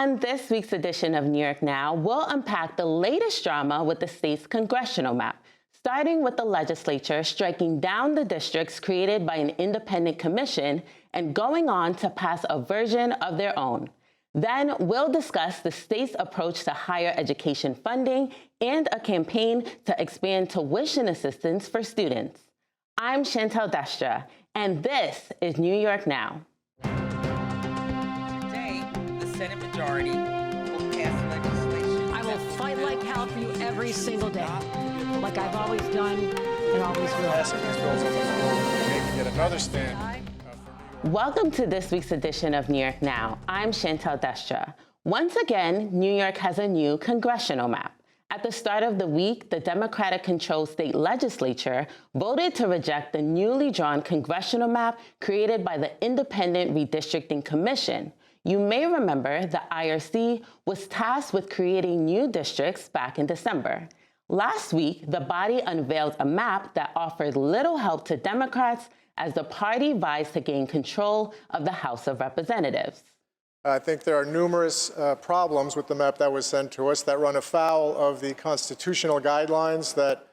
On this week's edition of New York Now, we'll unpack the latest drama with the state's congressional map, starting with the legislature striking down the districts created by an independent commission and going on to pass a version of their own. Then we'll discuss the state's approach to higher education funding and a campaign to expand tuition assistance for students. I'm Chantal Destra, and this is New York Now. Today, the Senate majority will pass legislation. I will fight like hell for you every single day, like I've always done and always will. Passing these bills on the floor, maybe get another stand. Welcome to this week's edition of New York Now. I'm Chantal Destra. Once again, New York has a new congressional map. At the start of the week, the Democratic-controlled state legislature voted to reject the newly drawn congressional map created by the Independent Redistricting Commission. You may remember the IRC was tasked with creating new districts back in December. Last week, the body unveiled a map that offered little help to Democrats as the party vies to gain control of the House of Representatives. I think there are numerous problems with the map that was sent to us that run afoul of the constitutional guidelines that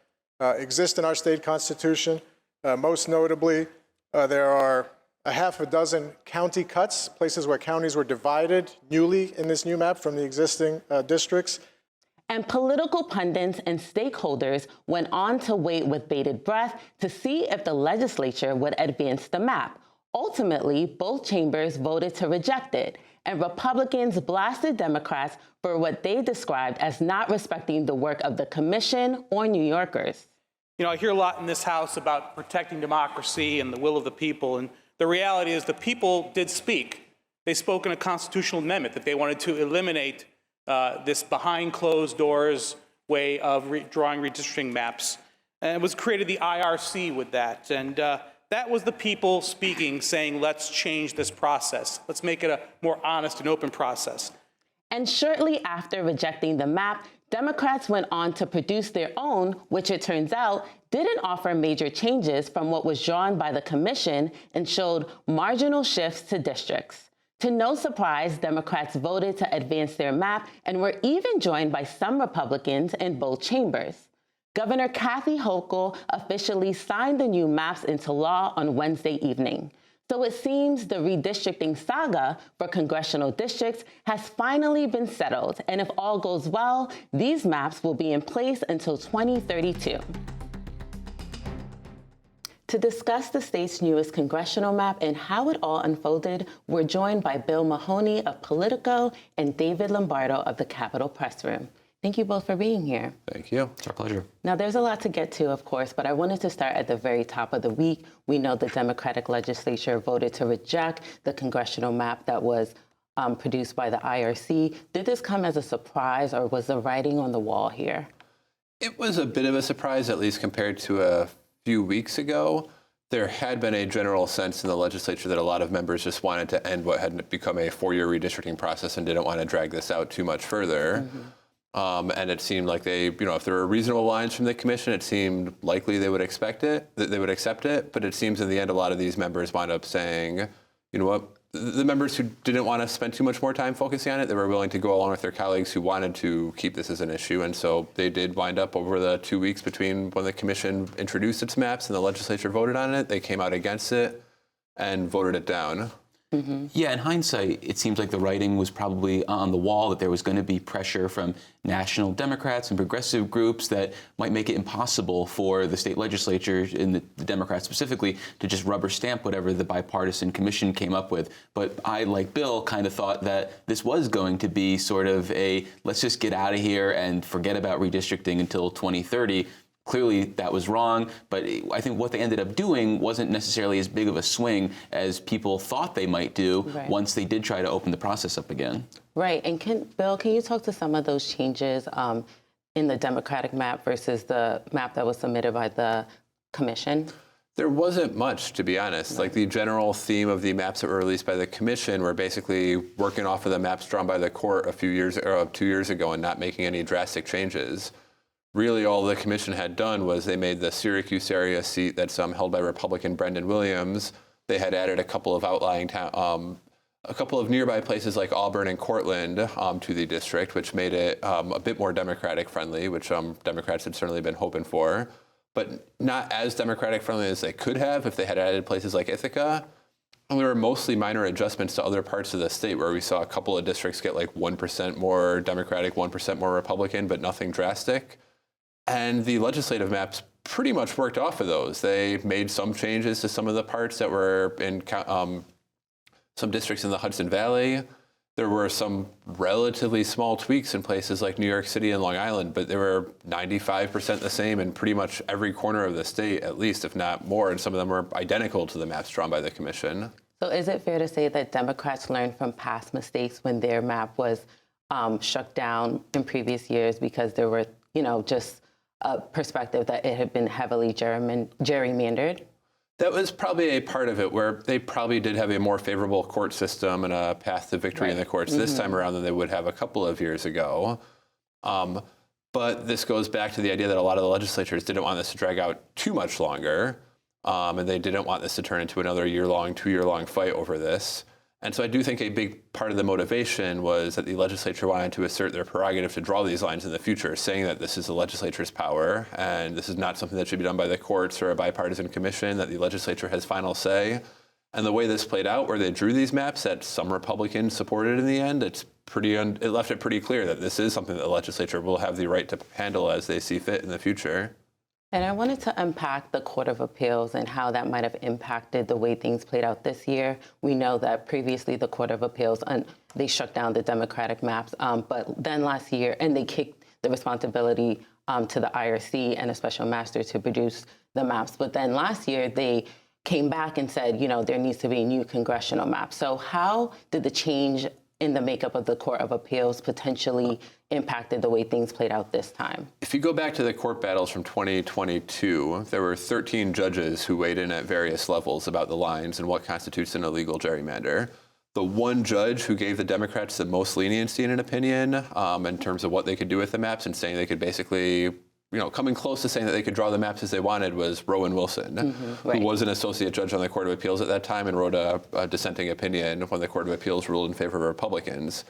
exist in our state constitution. Most notably, there are a half a dozen county cuts, places where counties were divided newly in this new map from the existing districts. And political pundits and stakeholders went on to wait with bated breath to see if the legislature would advance the map. Ultimately, both chambers voted to reject it, and Republicans blasted Democrats for what they described as not respecting the work of the commission or New Yorkers. You know, I hear a lot in this House about protecting democracy and the will of the people, and the reality is the people did speak. They spoke in a constitutional amendment that they wanted to eliminate this behind closed doors way of drawing redistricting maps. And it was created the IRC with that. And that was the people speaking, saying, let's change this process. Let's make it a more honest and open process. And shortly after rejecting the map, Democrats went on to produce their own, which it turns out didn't offer major changes from what was drawn by the commission and showed marginal shifts to districts. To no surprise, Democrats voted to advance their map and were even joined by some Republicans in both chambers. Governor Kathy Hochul officially signed the new maps into law on Wednesday evening. So it seems the redistricting saga for congressional districts has finally been settled, and if all goes well, these maps will be in place until 2032. To discuss the state's newest congressional map and how it all unfolded, we're joined by Bill Mahoney of Politico and David Lombardo of the Capitol Press Room. Thank you both for being here. Thank you. It's our pleasure. Now, there's a lot to get to, of course, but I wanted to start at the very top of the week. We know the Democratic legislature voted to reject the congressional map that was produced by the IRC. Did this come as a surprise, or was the writing on the wall here? It was a bit of a surprise, at least compared to a few weeks ago. There had been a general sense in the legislature that a lot of members just wanted to end what had become a 4-year redistricting process and didn't want to drag this out too much further. And it seemed like they, if there were reasonable lines from the commission, it seemed likely they would accept it. But it seems in the end, a lot of these members wound up saying, you know what, the members who didn't want to spend too much more time focusing on it, they were willing to go along with their colleagues who wanted to keep this as an issue. And so they did wind up over the 2 weeks between when the commission introduced its maps and the legislature voted on it. They came out against it and voted it down. Yeah, in hindsight, it seems like the writing was probably on the wall, that there was going to be pressure from national Democrats and progressive groups that might make it impossible for the state legislature, and the Democrats specifically, to just rubber stamp whatever the bipartisan commission came up with. But I, like Bill, kind of thought that this was going to be sort of a, let's just get out of here and forget about redistricting until 2030. Clearly, that was wrong, but I think what they ended up doing wasn't necessarily as big of a swing as people thought they might do once they did try to open the process up again. Right. And Bill, can you talk to some of those changes in the Democratic map versus the map that was submitted by the commission? There wasn't much, to be honest. Like, the general theme of the maps that were released by the commission were basically working off of the maps drawn by the court 2 years ago and not making any drastic changes. Really, all the commission had done was they made the Syracuse area seat that's held by Republican Brendan Williams. They had added a couple of outlying a couple of nearby places like Auburn and Cortland to the district, which made it a bit more Democratic friendly, which Democrats had certainly been hoping for, but not as Democratic friendly as they could have if they had added places like Ithaca. And there were mostly minor adjustments to other parts of the state where we saw a couple of districts get like 1% more Democratic, 1% more Republican, but nothing drastic. And the legislative maps pretty much worked off of those. They made some changes to some of the parts that were in some districts in the Hudson Valley. There were some relatively small tweaks in places like New York City and Long Island, but they were 95% the same in pretty much every corner of the state, at least, if not more, and some of them were identical to the maps drawn by the commission. So is it fair to say that Democrats learned from past mistakes when their map was struck down in previous years because there were, just a perspective that it had been heavily gerrymandered? That was probably a part of it where they probably did have a more favorable court system and a path to victory in the courts this time around than they would have a couple of years ago. But this goes back to the idea that a lot of the legislatures didn't want this to drag out too much longer, and they didn't want this to turn into another year-long, 2-year-long fight over this. And so I do think a big part of the motivation was that the legislature wanted to assert their prerogative to draw these lines in the future, saying that this is the legislature's power, and this is not something that should be done by the courts or a bipartisan commission, that the legislature has final say. And the way this played out, where they drew these maps that some Republicans supported in the end, it left it pretty clear that this is something that the legislature will have the right to handle as they see fit in the future. And I wanted to unpack the Court of Appeals and how that might have impacted the way things played out this year. We know that previously the Court of Appeals, they shut down the Democratic maps, but then last year, and they kicked the responsibility to the IRC and a special master to produce the maps. But then last year, they came back and said, there needs to be new congressional maps. So how did the change in the makeup of the Court of Appeals potentially impacted the way things played out this time? If you go back to the court battles from 2022, there were 13 judges who weighed in at various levels about the lines and what constitutes an illegal gerrymander. The one judge who gave the Democrats the most leniency in an opinion in terms of what they could do with the maps and saying they could basically, coming close to saying that they could draw the maps as they wanted was Rowan Wilson, who was an associate judge on the Court of Appeals at that time and wrote a dissenting opinion when the Court of Appeals ruled in favor of Republicans.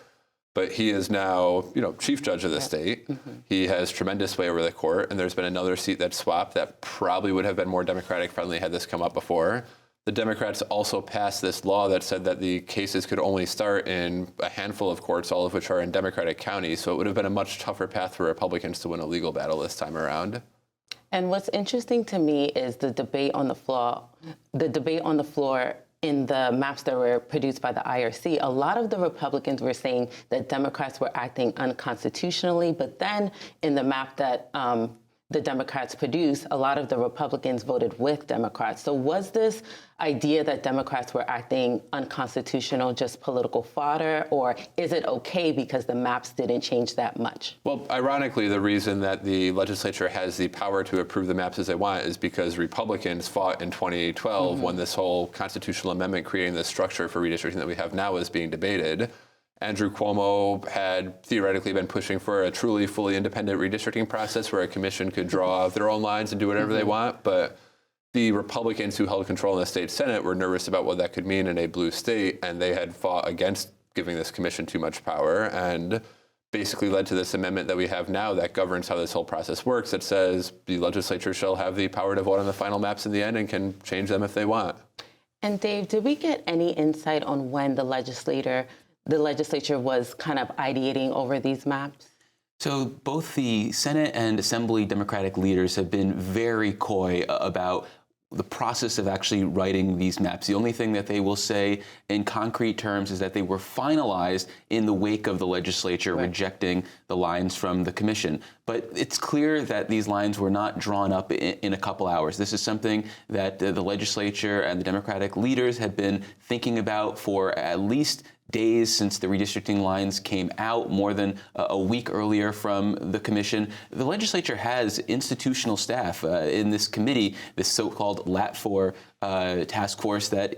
But he is now, chief judge of the state. He has tremendous sway over the court, and there's been another seat that's swapped that probably would have been more Democratic friendly had this come up before. The Democrats also passed this law that said that the cases could only start in a handful of courts, all of which are in Democratic counties. So it would have been a much tougher path for Republicans to win a legal battle this time around. And what's interesting to me is the debate on the floor in the maps that were produced by the IRC. A lot of the Republicans were saying that Democrats were acting unconstitutionally, but then in the map that the Democrats produced, a lot of the Republicans voted with Democrats. So was this idea that Democrats were acting unconstitutional just political fodder, or is it okay because the maps didn't change that much? Well, ironically, the reason that the legislature has the power to approve the maps as they want is because Republicans fought in 2012 when this whole constitutional amendment creating the structure for redistricting that we have now is being debated. Andrew Cuomo had theoretically been pushing for a truly fully independent redistricting process where a commission could draw their own lines and do whatever they want. But the Republicans who held control in the state Senate were nervous about what that could mean in a blue state, and they had fought against giving this commission too much power and basically led to this amendment that we have now that governs how this whole process works. That says the legislature shall have the power to vote on the final maps in the end and can change them if they want. And Dave, did we get any insight on when the legislature was kind of ideating over these maps? So both the Senate and Assembly Democratic leaders have been very coy about the process of actually writing these maps. The only thing that they will say in concrete terms is that they were finalized in the wake of the legislature rejecting the lines from the commission. But it's clear that these lines were not drawn up in a couple hours. This is something that the legislature and the Democratic leaders have been thinking about for at least days since the redistricting lines came out, more than a week earlier from the commission. The legislature has institutional staff in this committee, this so-called LAT4 task force that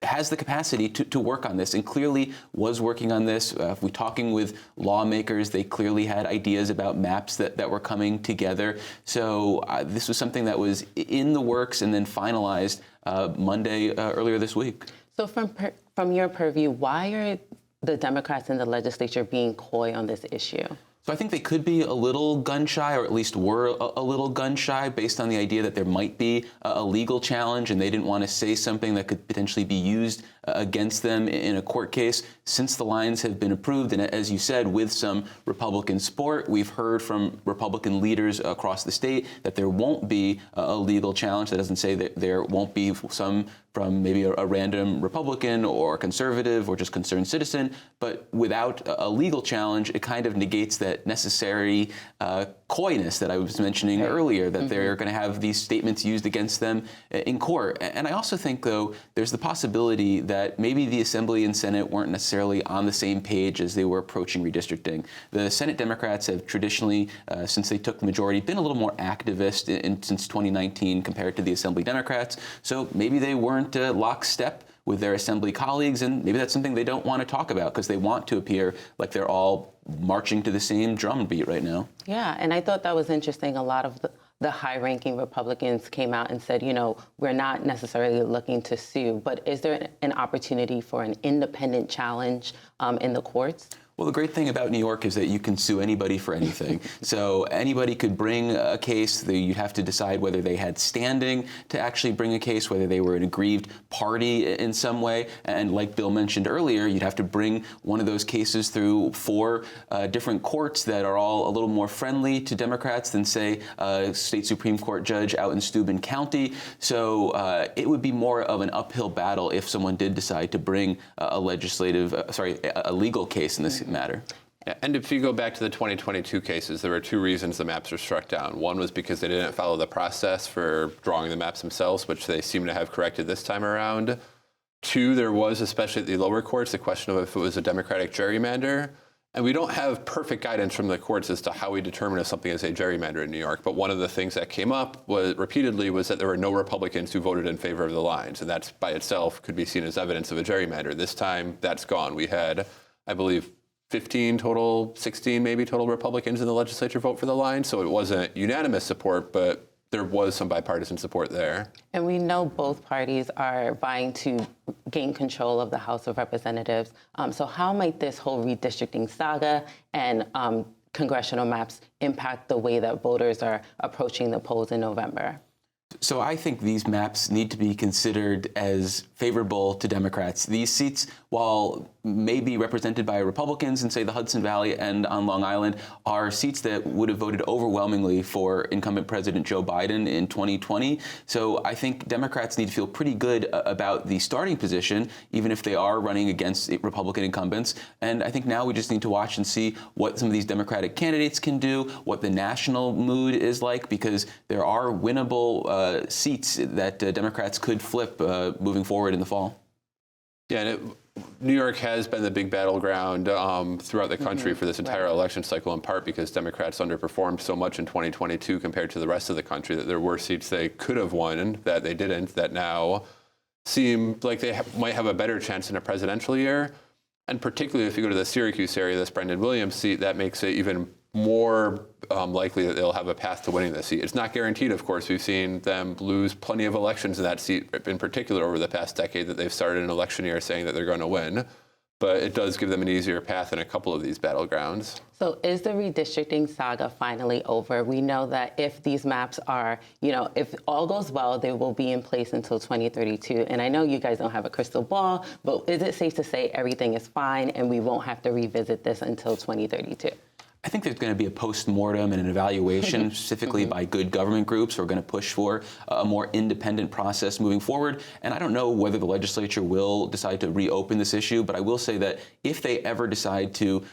has the capacity to work on this and clearly was working on this. If we're talking with lawmakers, they clearly had ideas about maps that were coming together. So this was something that was in the works and then finalized Monday earlier this week. So from your purview, why are the Democrats in the legislature being coy on this issue? So I think they could be a little gun-shy, or at least were a little gun-shy, based on the idea that there might be a legal challenge, and they didn't want to say something that could potentially be used against them in a court case. Since the lines have been approved, and as you said, with some Republican support, we've heard from Republican leaders across the state that there won't be a legal challenge. That doesn't say that there won't be some from maybe a random Republican or conservative or just concerned citizen, but without a legal challenge, it kind of negates that necessary coyness that I was mentioning earlier, that they're going to have these statements used against them in court. And I also think, though, there's the possibility that maybe the Assembly and Senate weren't necessarily on the same page as they were approaching redistricting. The Senate Democrats have traditionally, since they took the majority, been a little more activist since 2019 compared to the Assembly Democrats. So maybe they weren't lockstep with their Assembly colleagues, and maybe that's something they don't want to talk about because they want to appear like they're all marching to the same drum beat right now. Yeah, and I thought that was interesting. A lot of the high-ranking Republicans came out and said, you know, we're not necessarily looking to sue, but is there an opportunity for an independent challenge in the courts? Well, the great thing about New York is that you can sue anybody for anything. So anybody could bring a case. You'd have to decide whether they had standing to actually bring a case, whether they were an aggrieved party in some way. And like Bill mentioned earlier, you'd have to bring one of those cases through 4 different courts that are all a little more friendly to Democrats than, say, a state Supreme Court judge out in Steuben County. So it would be more of an uphill battle if someone did decide to bring a legal case in this matter. Yeah, and if you go back to the 2022 cases, there were 2 reasons the maps were struck down. One was because they didn't follow the process for drawing the maps themselves, which they seem to have corrected this time around. 2, there was, especially at the lower courts, the question of if it was a Democratic gerrymander. And we don't have perfect guidance from the courts as to how we determine if something is a gerrymander in New York. But one of the things that came up repeatedly was that there were no Republicans who voted in favor of the lines. And that by itself could be seen as evidence of a gerrymander. This time, that's gone. We had, I believe, 15 total, 16 maybe total Republicans in the legislature vote for the line. So it wasn't unanimous support, but there was some bipartisan support there. And we know both parties are vying to gain control of the House of Representatives. So how might this whole redistricting saga and congressional maps impact the way that voters are approaching the polls in November? So I think these maps need to be considered as favorable to Democrats. These seats, while maybe represented by Republicans in, say, the Hudson Valley and on Long Island, are seats that would have voted overwhelmingly for incumbent President Joe Biden in 2020. So I think Democrats need to feel pretty good about the starting position, even if they are running against Republican incumbents. And I think now we just need to watch and see what some of these Democratic candidates can do, what the national mood is like, because there are winnable seats that Democrats could flip moving forward in the fall. Yeah, and New York has been the big battleground throughout the country for this entire election cycle, in part because Democrats underperformed so much in 2022 compared to the rest of the country that there were seats they could have won that they didn't, that now seem like they might have a better chance in a presidential year. And particularly if you go to the Syracuse area, this Brendan Williams seat, that makes it even more likely that they'll have a path to winning this seat. It's not guaranteed, of course. We've seen them lose plenty of elections in that seat, in particular over the past decade, that they've started an election year saying that they're going to win. But it does give them an easier path in a couple of these battlegrounds. So is the redistricting saga finally over? We know that if these maps are, if all goes well, they will be in place until 2032. And I know you guys don't have a crystal ball, but is it safe to say everything is fine and we won't have to revisit this until 2032? I think there's going to be a post-mortem and an evaluation specifically by good government groups who are going to push for a more independent process moving forward. And I don't know whether the legislature will decide to reopen this issue, but I will say that if they ever decide to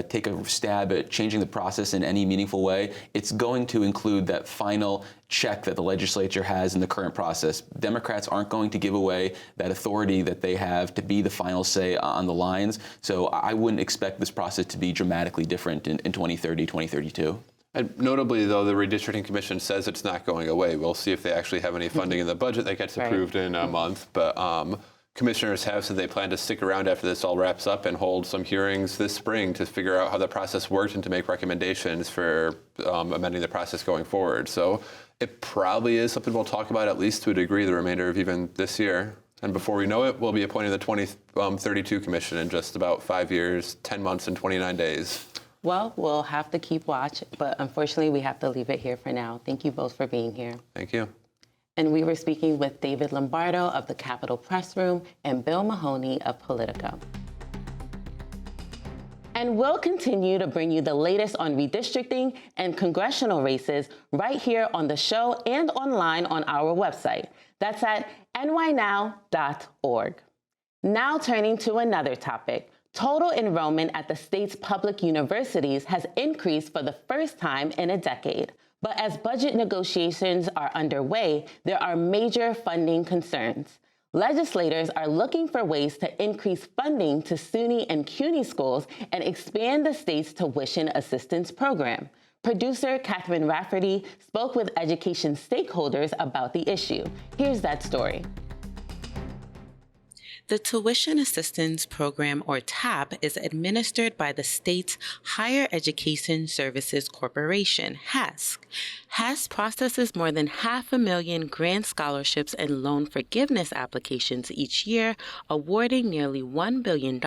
take a stab at changing the process in any meaningful way, it's going to include that final check that the legislature has in the current process. Democrats aren't going to give away that authority that they have to be the final say on the lines. So I wouldn't expect this process to be dramatically different in 2030, 2032. And notably, though, the Redistricting Commission says it's not going away. We'll see if they actually have any funding in the budget that gets approved in a month. But commissioners have said they plan to stick around after this all wraps up and hold some hearings this spring to figure out how the process worked and to make recommendations for amending the process going forward. So it probably is something we'll talk about at least to a degree the remainder of even this year. And before we know it, we'll be appointing the 2032 commission in just about 5 years, 10 months, and 29 days. Well, we'll have to keep watch, but unfortunately, we have to leave it here for now. Thank you both for being here. Thank you. And we were speaking with David Lombardo of the Capitol Press Room and Bill Mahoney of Politico. And we'll continue to bring you the latest on redistricting and congressional races right here on the show and online on our website. That's at nynow.org. Now turning to another topic. Total enrollment at the state's public universities has increased for the first time in a decade. But as budget negotiations are underway, there are major funding concerns. Legislators are looking for ways to increase funding to SUNY and CUNY schools and expand the state's tuition assistance program. Producer Catherine Rafferty spoke with education stakeholders about the issue. Here's that story. The Tuition Assistance Program, or TAP, is administered by the state's Higher Education Services Corporation, HESC. HESC processes more than 500,000 grant scholarships and loan forgiveness applications each year, awarding nearly $1 billion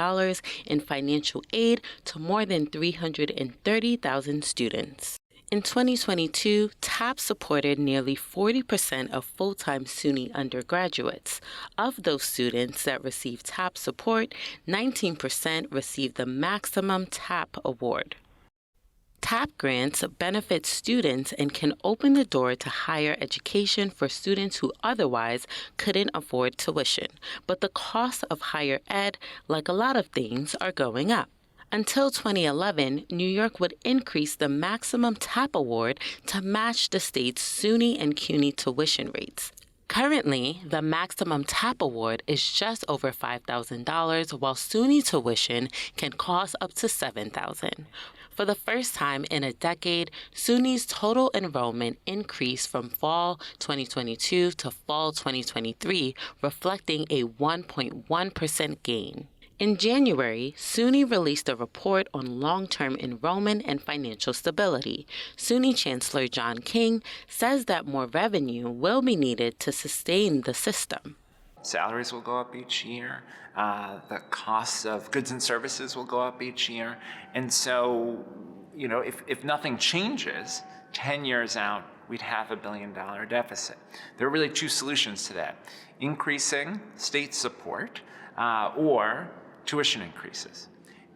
in financial aid to more than 330,000 students. In 2022, TAP supported nearly 40% of full-time SUNY undergraduates. Of those students that received TAP support, 19% received the maximum TAP award. TAP grants benefit students and can open the door to higher education for students who otherwise couldn't afford tuition. But the costs of higher ed, like a lot of things, are going up. Until 2011, New York would increase the maximum TAP award to match the state's SUNY and CUNY tuition rates. Currently, the maximum TAP award is just over $5,000, while SUNY tuition can cost up to $7,000. For the first time in a decade, SUNY's total enrollment increased from fall 2022 to fall 2023, reflecting a 1.1% gain. In January, SUNY released a report on long-term enrollment and financial stability. SUNY Chancellor John King says that more revenue will be needed to sustain the system. Salaries will go up each year. The costs of goods and services will go up each year. And so, if nothing changes, 10 years out, we'd have $1 billion deficit. There are really two solutions to that: increasing state support or tuition increases.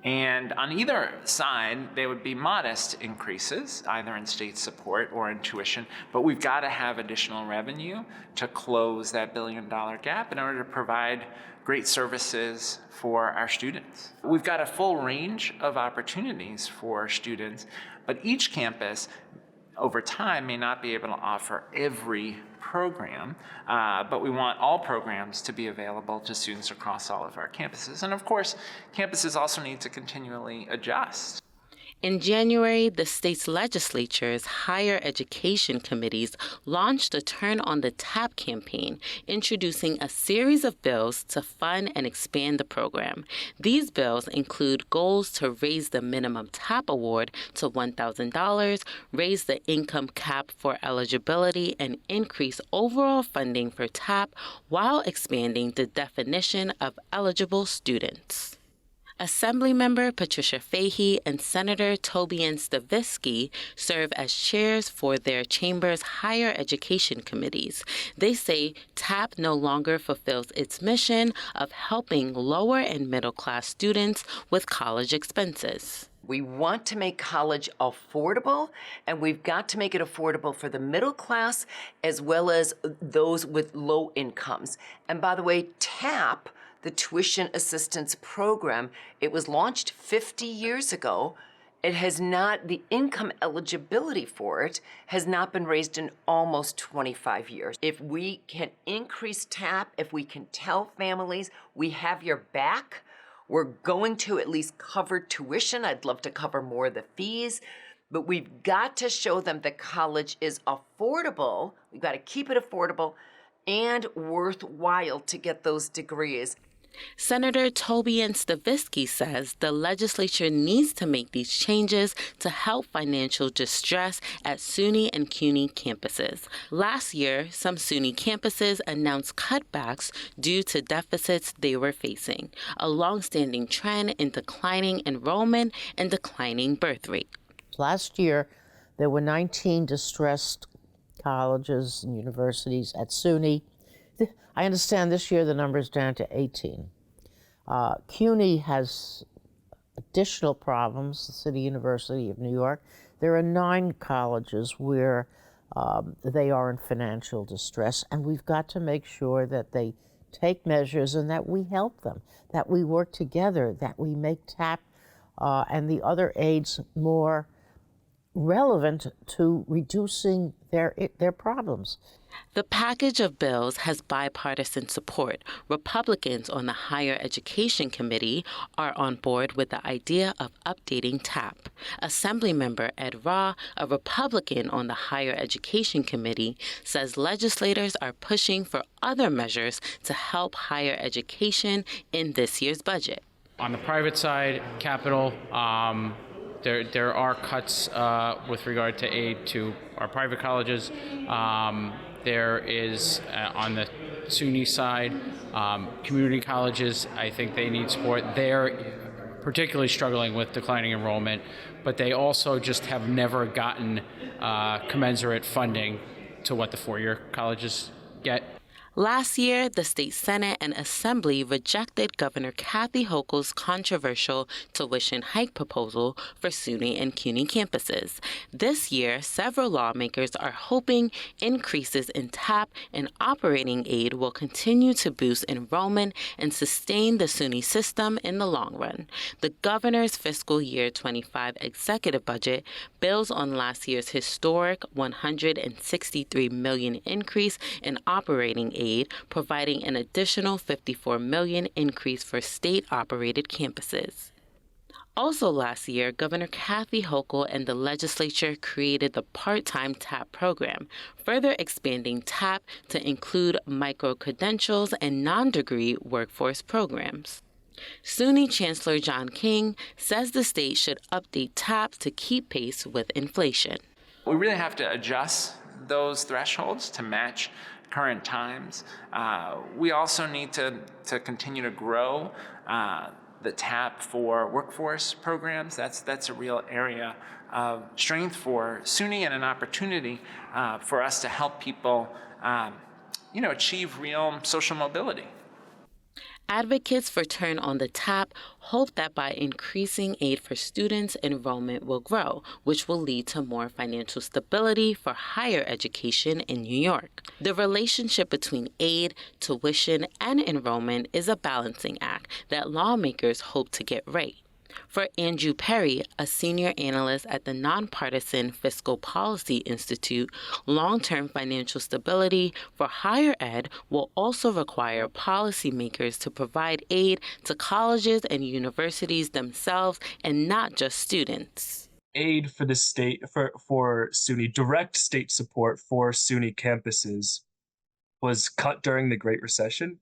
And on either side, they would be modest increases, either in state support or in tuition, but we've got to have additional revenue to close that $1 billion gap in order to provide great services for our students. We've got a full range of opportunities for students, but each campus over time may not be able to offer every program, but we want all programs to be available to students across all of our campuses. And of course, campuses also need to continually adjust. In January, the state's legislature's higher education committees launched a Turn on the Tap campaign, introducing a series of bills to fund and expand the program. These bills include goals to raise the minimum TAP award to $1,000, raise the income cap for eligibility, and increase overall funding for TAP while expanding the definition of eligible students. Assemblymember Patricia Fahey and Senator Tobian Stavisky serve as chairs for their chamber's higher education committees. They say TAP no longer fulfills its mission of helping lower and middle class students with college expenses. We want to make college affordable, and we've got to make it affordable for the middle class as well as those with low incomes. And by the way, TAP, the Tuition Assistance Program, it was launched 50 years ago. It has not, the income eligibility for it has not been raised in almost 25 years. If we can increase TAP, if we can tell families we have your back, we're going to at least cover tuition. I'd love to cover more of the fees, but we've got to show them that college is affordable. We've got to keep it affordable and worthwhile to get those degrees. Senator Tobian Stavisky says the legislature needs to make these changes to help financial distress at SUNY and CUNY campuses. Last year, some SUNY campuses announced cutbacks due to deficits they were facing, a longstanding trend in declining enrollment and declining birth rate. Last year, there were 19 distressed colleges and universities at SUNY. I understand this year the number is down to 18. CUNY has additional problems, the City University of New York. There are 9 colleges where they are in financial distress, and we've got to make sure that they take measures and that we help them, that we work together, that we make TAP and the other aids more relevant to reducing their problems. The package of bills has bipartisan support. Republicans on the Higher Education Committee are on board with the idea of updating TAP. Assemblymember Ed Raw, a Republican on the Higher Education Committee, says legislators are pushing for other measures to help higher education in this year's budget. On the private side, capital, there are cuts with regard to aid to our private colleges. There is, on the SUNY side, community colleges, I think they need support. They're particularly struggling with declining enrollment, but they also just have never gotten commensurate funding to what the four-year colleges get. Last year, the state Senate and Assembly rejected Governor Kathy Hochul's controversial tuition hike proposal for SUNY and CUNY campuses. This year, several lawmakers are hoping increases in TAP and operating aid will continue to boost enrollment and sustain the SUNY system in the long run. The governor's fiscal year 25 executive budget builds on last year's historic $163 million increase in operating aid, providing an additional $54 million increase for state-operated campuses. Also last year, Governor Kathy Hochul and the legislature created the part-time TAP program, further expanding TAP to include micro-credentials and non-degree workforce programs. SUNY Chancellor John King says the state should update TAP to keep pace with inflation. We really have to adjust those thresholds to match current times. We also need to continue to grow the TAP for workforce programs. That's a real area of strength for SUNY and an opportunity for us to help people achieve real social mobility. Advocates for Turn on the Tap hope that by increasing aid for students, enrollment will grow, which will lead to more financial stability for higher education in New York. The relationship between aid, tuition, and enrollment is a balancing act that lawmakers hope to get right. For Andrew Perry, a senior analyst at the nonpartisan Fiscal Policy Institute, long-term financial stability for higher ed will also require policymakers to provide aid to colleges and universities themselves and not just students. Aid for the state, for SUNY, direct state support for SUNY campuses was cut during the Great Recession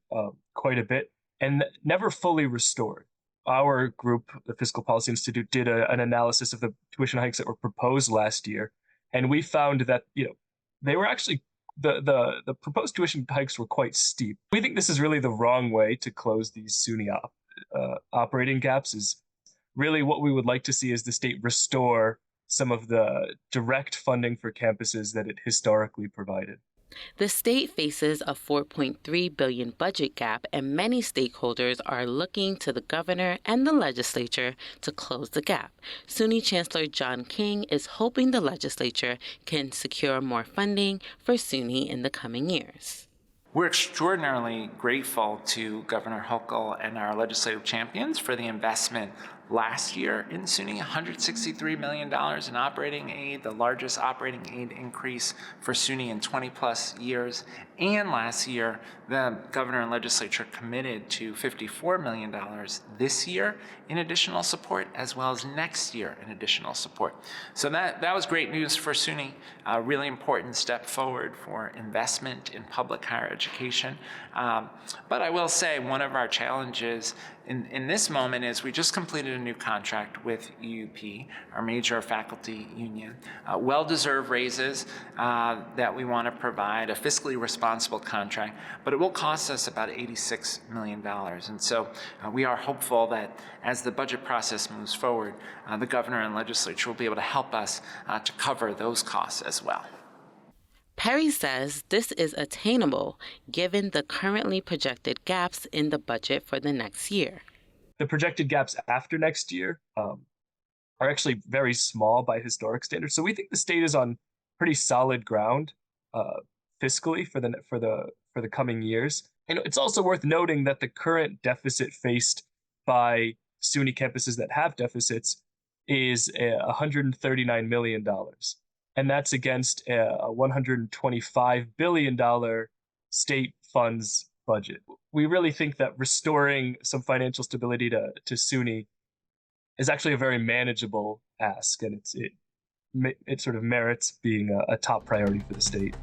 quite a bit and never fully restored. Our group, the Fiscal Policy Institute, did an analysis of the tuition hikes that were proposed last year, and we found that they were actually the proposed tuition hikes were quite steep. We think this is really the wrong way to close these SUNY operating gaps. Is really what we would like to see is the state restore some of the direct funding for campuses that it historically provided. The state faces a $4.3 billion budget gap, and many stakeholders are looking to the governor and the legislature to close the gap. SUNY Chancellor John King is hoping the legislature can secure more funding for SUNY in the coming years. We're extraordinarily grateful to Governor Hochul and our legislative champions for the investment last year in SUNY, $163 million in operating aid, the largest operating aid increase for SUNY in 20 plus years. And last year, the governor and legislature committed to $54 million this year in additional support, as well as next year in additional support. So that was great news for SUNY, a really important step forward for investment in public higher education. But I will say one of our challenges in this moment is we just completed a new contract with UUP, our major faculty union. Well-deserved raises that we want to provide, a fiscally responsible contract, but it will cost us about $86 million. And so we are hopeful that as the budget process moves forward, the governor and legislature will be able to help us to cover those costs as well. Perry says this is attainable given the currently projected gaps in the budget for the next year. The projected gaps after next year are actually very small by historic standards. So we think the state is on pretty solid ground fiscally for the coming years. And it's also worth noting that the current deficit faced by SUNY campuses that have deficits is $139 million. And that's against a $125 billion state funds budget. We really think that restoring some financial stability to SUNY is actually a very manageable ask, and it sort of merits being a top priority for the state.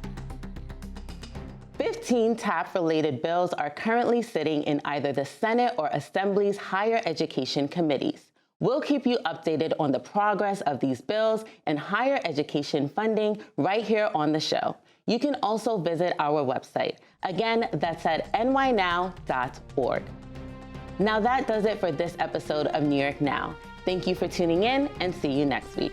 15 TAP-related bills are currently sitting in either the Senate or Assembly's higher education committees. We'll keep you updated on the progress of these bills and higher education funding right here on the show. You can also visit our website. Again, that's at nynow.org. Now that does it for this episode of New York Now. Thank you for tuning in, and see you next week.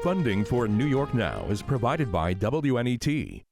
Funding for New York Now is provided by WNET,